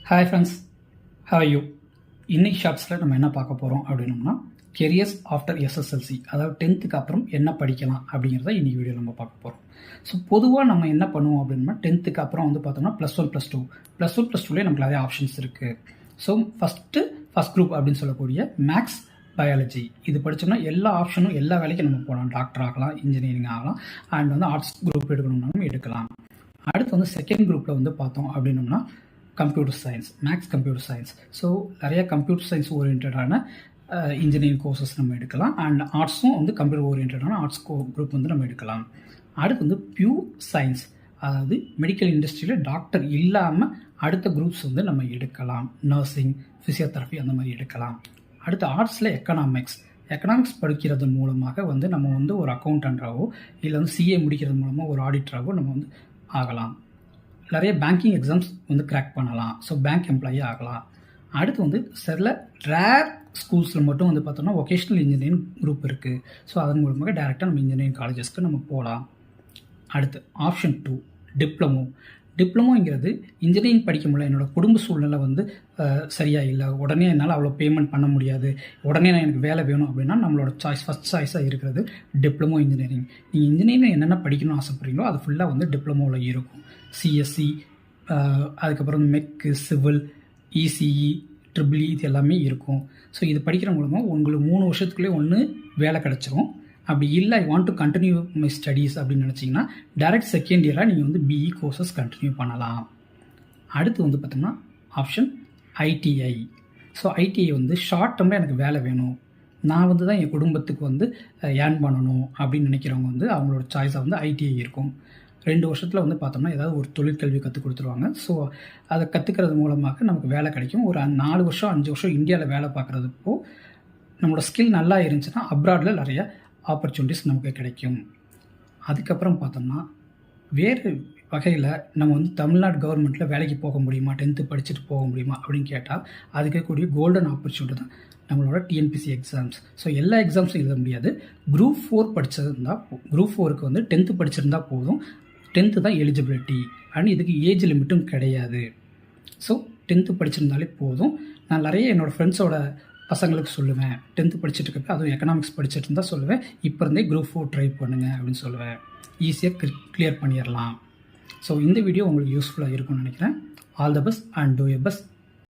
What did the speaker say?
Hi friends, how you? இன்னைக்கு ஷார்ட்ஸில் நம்ம என்ன பார்க்க போகிறோம் அப்படின்னோம்னா, கெரியர்ஸ் ஆஃப்டர் எஸ்எஸ்எல்சி, அதாவது 10th அப்புறம் என்ன படிக்கலாம் அப்படிங்கிறத இன்னைக்கு வீடியோ நம்ம பார்க்க போகிறோம். ஸோ பொதுவாக நம்ம என்ன பண்ணுவோம் அப்படின்னா, 10th அப்புறம் வந்து பார்த்தோம்னா +1 +2 +1 +2லேயே நமக்கு நிறைய ஆப்ஷன்ஸ் இருக்குது. ஸோ ஃபஸ்ட் குரூப் அப்படின்னு சொல்லக்கூடிய மேக்ஸ் பயாலஜி இது படித்தோம்னா எல்லா ஆப்ஷனும் எல்லா வேலைக்கும் நம்ம போகலாம். டாக்டர் ஆகலாம், இன்ஜினியரிங் ஆகலாம், அண்ட் வந்து ஆர்ட்ஸ் குரூப் எடுக்கணும்னாலும் எடுக்கலாம். அடுத்து வந்து செகண்ட் குரூப்பில் வந்து பார்த்தோம் அப்படின்னோம்னா computer science, maths computer science. So நிறைய கம்ப்யூட்டர் சயின்ஸ் ஓரியன்டான இன்ஜினியரிங் கோர்சஸ் நம்ம எடுக்கலாம். அண்ட் ஆர்ட்ஸும் வந்து கம்ப்யூட்டர் ஓரியன்டான ஆர்ட்ஸ் குரூப் வந்து நம்ம எடுக்கலாம். அடுத்து வந்து பியூர் சயின்ஸ், அதாவது மெடிக்கல் இண்டஸ்ட்ரியில் டாக்டர் இல்லாமல் அடுத்த குரூப்ஸ் வந்து நம்ம எடுக்கலாம். நர்சிங், ஃபிசியோதெரப்பி அந்த மாதிரி எடுக்கலாம். அடுத்து ஆர்ட்ஸில் எக்கனாமிக்ஸ் படிக்கிறது மூலமாக வந்து நம்ம வந்து ஒரு அக்கௌண்டண்ட்டாவோ இல்லை வந்து சிஏ முடிக்கிறது மூலமாக ஒரு ஆடிட்டராகவோ நம்ம வந்து ஆகலாம். நிறைய பேங்கிங் எக்ஸாம்ஸ் வந்து கிராக் பண்ணலாம். ஸோ பேங்க் எம்ப்ளாயி ஆகலாம். அடுத்து வந்து சில ரேர் ஸ்கூல்ஸில் மட்டும் வந்து பார்த்தோம்னா வொகேஷ்னல் இன்ஜினியரிங் குரூப் இருக்குது. ஸோ அதன் மூலமாக டேரெக்டாக நம்ம இன்ஜினியரிங் காலேஜஸ்க்கு நம்ம போகலாம். அடுத்து ஆப்ஷன் 2 டிப்ளமோங்கிறது இன்ஜினியரிங் படிக்க முடியல, என்னோடய குடும்ப சூழ்நிலை வந்து சரியாக இல்லை, உடனே என்னால் அவ்வளோ பேமெண்ட் பண்ண முடியாது, உடனே எனக்கு வேலை வேணும் அப்படின்னா நம்மளோட ஃபஸ்ட் சாய்ஸாக இருக்கிறது டிப்ளமோ இன்ஜினியரிங். நீங்கள் இன்ஜினியரிங் என்னென்ன படிக்கணும்னு ஆசைப்படுறீங்களோ அது ஃபுல்லாக வந்து டிப்ளமோவில் இருக்கும். சிஎஸ்சி, அதுக்கப்புறம் மெக்கு, சிவில், இசிஇ, ட்ரிபிள்இ இது எல்லாமே இருக்கும். ஸோ இது படிக்கிற மூலமாக உங்களுக்கு 3 வருஷத்துக்குள்ளே ஒன்று வேலை கிடச்சிரும். அப்படி இல்லை, I want to continue my studies அப்படின்னு நினச்சிங்கன்னா டைரக்ட் செகண்ட் இயராக நீங்கள் வந்து பிஇ கோர்சஸ் கண்டினியூ பண்ணலாம். அடுத்து வந்து பார்த்தோம்னா ஆப்ஷன் ஐடிஐ. ஸோ ஐடிஐ வந்து ஷார்ட் டேர்மில் எனக்கு வேலை வேணும், நான் வந்து தான் என் குடும்பத்துக்கு வந்து ஏர்ன் பண்ணணும் அப்படின்னு நினைக்கிறவங்க வந்து அவங்களோட சாய்ஸாக வந்து ஐடிஐ இருக்கும். 2 வருஷத்தில் வந்து பார்த்தோம்னா ஏதாவது ஒரு தொழிற்கல்வி கற்றுக் கொடுத்துருவாங்க. ஸோ அதை கற்றுக்கிறது மூலமாக நமக்கு வேலை கிடைக்கும். ஒரு 4 வருஷம் 5 வருஷம் இந்தியாவில் வேலை பார்க்குறதுப்போ நம்மளோட ஸ்கில் நல்லா இருந்துச்சுன்னா அப்ராடில் நிறைய ஆப்பர்ச்சுனிட்டிஸ் நமக்கு கிடைக்கும். அதுக்கப்புறம் பார்த்தோம்னா வேறு வகையில் நம்ம வந்து தமிழ்நாடு கவர்மெண்ட்டில் வேலைக்கு போக முடியுமா, 10th படிச்சுட்டு போக முடியுமா அப்படின்னு கேட்டால் அதுக்கு கூடிய கோல்டன் ஆப்பர்ச்சுனிட்டி தான் நம்மளோட டிஎன்பிசி எக்ஸாம்ஸ். ஸோ எல்லா எக்ஸாம்ஸும் எழுத முடியாது. குரூப் 4 படிச்சிருந்தா, குரூப் 4க்கு வந்து 10th படிச்சிருந்தா போதும். 10th தான் எலிஜிபிலிட்டி, அண்ட் இதுக்கு ஏஜ் லிமிட்டும் கிடையாது. ஸோ 10th படிச்சிருந்தாலே போதும். நான் நிறைய என்னோடய ஃப்ரெண்ட்ஸோட பசங்களுக்கு சொல்லுவேன், 10th படிச்சுட்டு இருக்கப்போ அதுவும் எக்கனாமிக்ஸ் படிச்சுட்டு இருந்தால் சொல்லுவேன், இப்போ இருந்தே குரூப் 4 ட்ரை பண்ணுங்கள் அப்படின்னு சொல்லுவேன். ஈஸியாக கிளியர் பண்ணிடலாம். ஸோ இந்த வீடியோ உங்களுக்கு யூஸ்ஃபுல்லாக இருக்கும்னு நினைக்கிறேன். All the best and two your best.